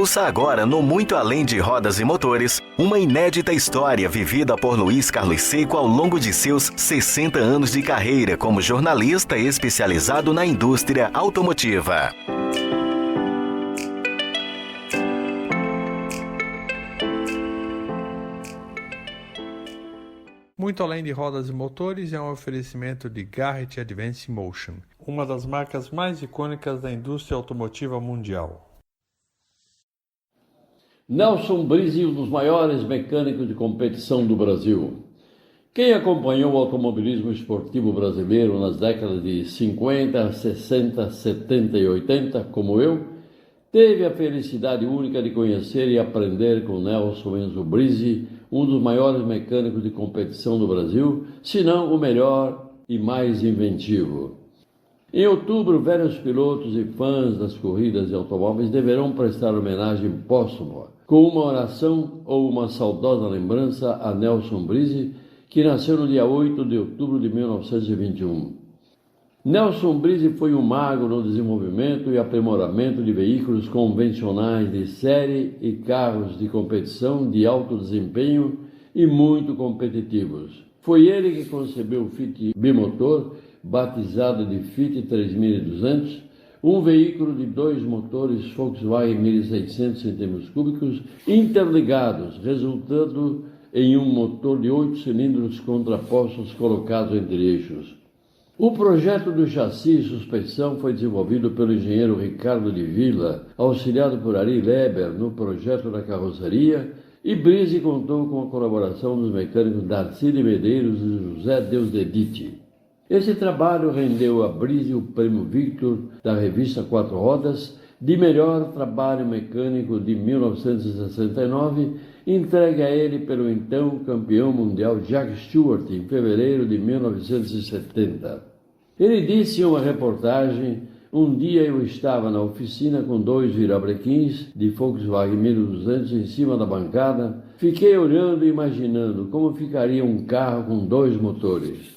Ouça agora no Muito Além de Rodas e Motores, uma inédita história vivida por Luiz Carlos Seco ao longo de seus 60 anos de carreira como jornalista especializado na indústria automotiva. Muito Além de Rodas e Motores é um oferecimento de Garrett Advance Motion, uma das marcas mais icônicas da indústria automotiva mundial. Nelson Brizzi, um dos maiores mecânicos de competição do Brasil. Quem acompanhou o automobilismo esportivo brasileiro nas décadas de 50, 60, 70 e 80, como eu, teve a felicidade única de conhecer e aprender com Nelson Enzo Brizzi, um dos maiores mecânicos de competição do Brasil, se não o melhor e mais inventivo. Em outubro, velhos pilotos e fãs das corridas de automóveis deverão prestar homenagem póstuma, com uma oração ou uma saudosa lembrança a Nelson Brizzi, que nasceu no dia 8 de outubro de 1921. Nelson Brizzi foi um mago no desenvolvimento e aprimoramento de veículos convencionais de série e carros de competição de alto desempenho e muito competitivos. Foi ele que concebeu o Fiat bimotor, batizado de Fiat 3200, um veículo de dois motores Volkswagen 1600 cm3 interligados, resultando em um motor de 8 cilindros contrapostos colocados entre eixos. O projeto do chassi e suspensão foi desenvolvido pelo engenheiro Ricardo de Villa, auxiliado por Ari Leber no projeto da carroceria, e Brizzi contou com a colaboração dos mecânicos Darcy de Medeiros e José Deusdedit. Esse trabalho rendeu a Brizzi o Prêmio Victor da revista Quatro Rodas de melhor trabalho mecânico de 1969, entregue a ele pelo então campeão mundial Jack Stewart em fevereiro de 1970. Ele disse em uma reportagem: "Um dia eu estava na oficina com dois virabrequins de Volkswagen 1200 em cima da bancada, fiquei olhando e imaginando como ficaria um carro com dois motores.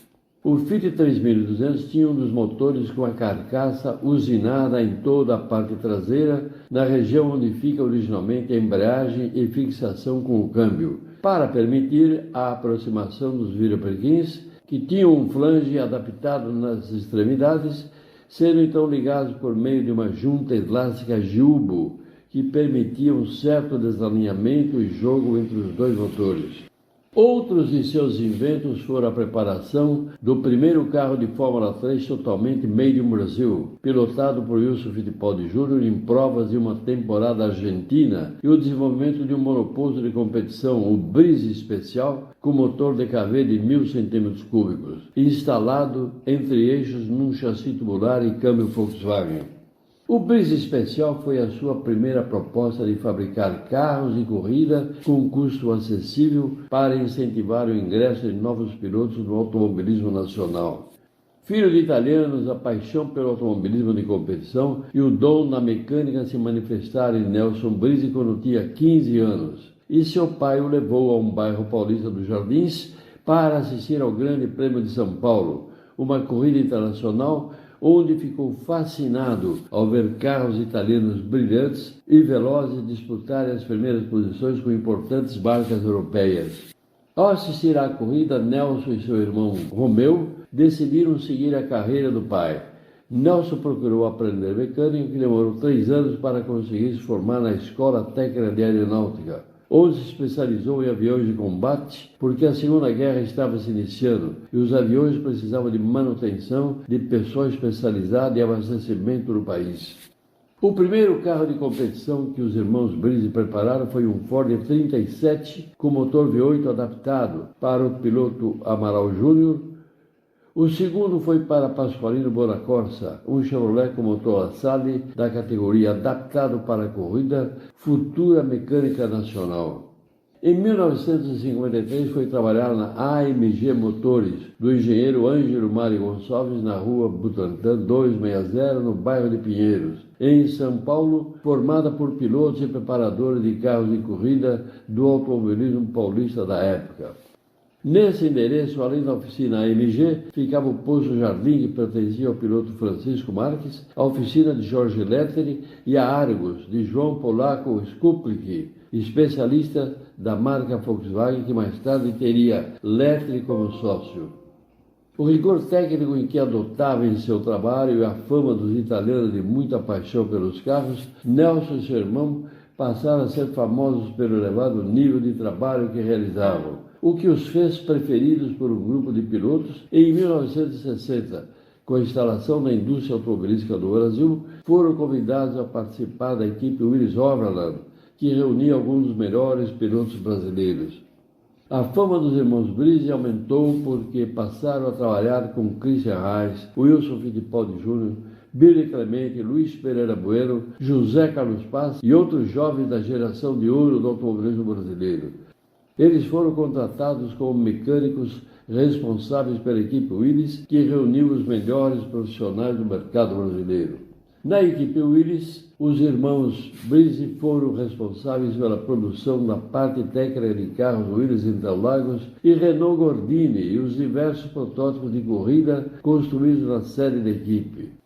O Fiat 3200 tinha um dos motores com a carcaça usinada em toda a parte traseira, na região onde fica originalmente a embreagem e fixação com o câmbio, para permitir a aproximação dos virabrequins, que tinham um flange adaptado nas extremidades, sendo então ligados por meio de uma junta elástica Julbo, que permitia um certo desalinhamento e jogo entre os dois motores. Outros de seus inventos foram a preparação do primeiro carro de Fórmula 3 totalmente made in Brasil, pilotado por Wilson Fittipaldi Jr. em provas de uma temporada argentina, e o desenvolvimento de um monoposto de competição, o Brizzi Especial, com motor DKV de 1000 cm3, instalado entre eixos num chassi tubular e câmbio Volkswagen. O Brizzi Especial foi a sua primeira proposta de fabricar carros de corrida com custo acessível para incentivar o ingresso de novos pilotos no automobilismo nacional. Filho de italianos, a paixão pelo automobilismo de competição e o dom da mecânica se manifestaram em Nelson Brizzi quando tinha 15 anos, e seu pai o levou a um bairro paulista dos Jardins para assistir ao Grande Prêmio de São Paulo, uma corrida internacional onde ficou fascinado ao ver carros italianos brilhantes e velozes disputarem as primeiras posições com importantes marcas europeias. Ao assistir à corrida, Nelson e seu irmão Romeu decidiram seguir a carreira do pai. Nelson procurou aprender mecânica, que demorou 3 anos para conseguir se formar na Escola Técnica de Aeronáutica, onde se especializou em aviões de combate, porque a Segunda Guerra estava se iniciando e os aviões precisavam de manutenção, de pessoal especializado e abastecimento no país. O primeiro carro de competição que os irmãos Brizzi prepararam foi um Ford 37 com motor V8 adaptado para o piloto Amaral Júnior. O segundo foi para Pasqualino Bonacorsa, um Chevrolet com motor Lasalle da categoria adaptado para a corrida Futura Mecânica Nacional. Em 1953 foi trabalhar na AMG Motores, do engenheiro Ângelo Mário Gonçalves, na rua Butantã 260, no bairro de Pinheiros, em São Paulo, formada por pilotos e preparadores de carros de corrida do automobilismo paulista da época. Nesse endereço, além da oficina AMG, ficava o posto Jardim, que pertencia ao piloto Francisco Marques, a oficina de Jorge Letteri e a Argos, de João Polaco Skuplik, especialista da marca Volkswagen, que mais tarde teria Letteri como sócio. O rigor técnico em que adotava em seu trabalho e a fama dos italianos de muita paixão pelos carros, Nelson e seu irmão passaram a ser famosos pelo elevado nível de trabalho que realizavam, o que os fez preferidos por um grupo de pilotos. Em 1960, com a instalação da indústria automobilística do Brasil, foram convidados a participar da equipe Willis Overland, que reunia alguns dos melhores pilotos brasileiros. A fama dos irmãos Brise aumentou porque passaram a trabalhar com Christian Reis, Wilson Fittipaldi Jr., Billy Clemente, Luiz Pereira Bueno, José Carlos Paz e outros jovens da geração de ouro do automobilismo brasileiro. Eles foram contratados como mecânicos responsáveis pela equipe Willis, que reuniu os melhores profissionais do mercado brasileiro. Na equipe Willis, os irmãos Brise foram responsáveis pela produção da parte técnica de carros Willis Interlagos e Renault Gordini e os diversos protótipos de corrida construídos na sede da equipe.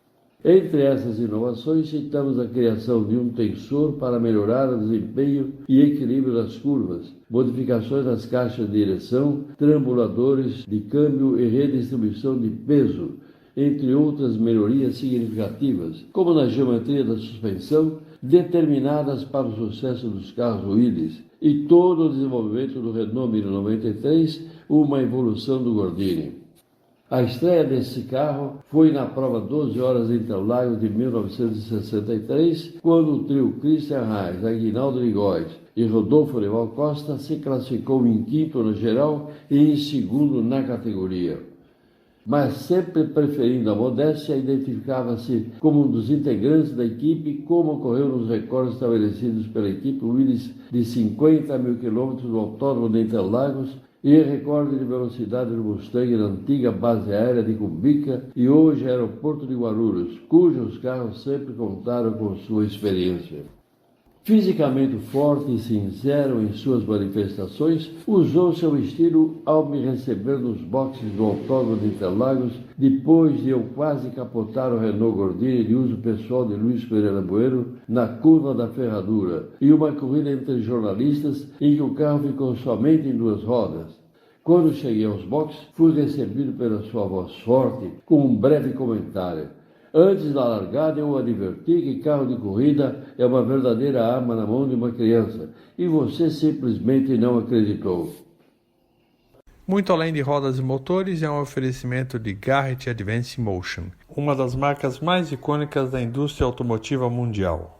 Entre essas inovações, citamos a criação de um tensor para melhorar o desempenho e equilíbrio das curvas, modificações nas caixas de direção, trambuladores de câmbio e redistribuição de peso, entre outras melhorias significativas, como na geometria da suspensão, determinadas para o sucesso dos carros Willis, e todo o desenvolvimento do Renault 1093, uma evolução do Gordini. A estreia desse carro foi na prova 12 horas de Interlagos de 1963, quando o trio Christian Reis, Aguinaldo de Góes e Rodolfo Leval Costa se classificou em quinto na geral e em segundo na categoria. Mas sempre preferindo a modéstia, identificava-se como um dos integrantes da equipe, como ocorreu nos recordes estabelecidos pela equipe Willis de 50 mil quilômetros do Autódromo de Interlagos e recorde de velocidade do Mustang na antiga base aérea de Cumbica e hoje aeroporto de Guarulhos, cujos carros sempre contaram com sua experiência. Fisicamente forte e sincero em suas manifestações, usou seu estilo ao me receber nos boxes do Autódromo de Interlagos, depois de eu quase capotar o Renault Gordini de uso pessoal de Luiz Pereira Bueno na curva da Ferradura, e uma corrida entre jornalistas em que o carro ficou somente em duas rodas. Quando cheguei aos boxes, fui recebido pela sua voz forte com um breve comentário. Antes da largada, eu o adverti que carro de corrida é uma verdadeira arma na mão de uma criança, e você simplesmente não acreditou. Muito além de rodas e motores, é um oferecimento de Garrett Advance Motion, uma das marcas mais icônicas da indústria automotiva mundial.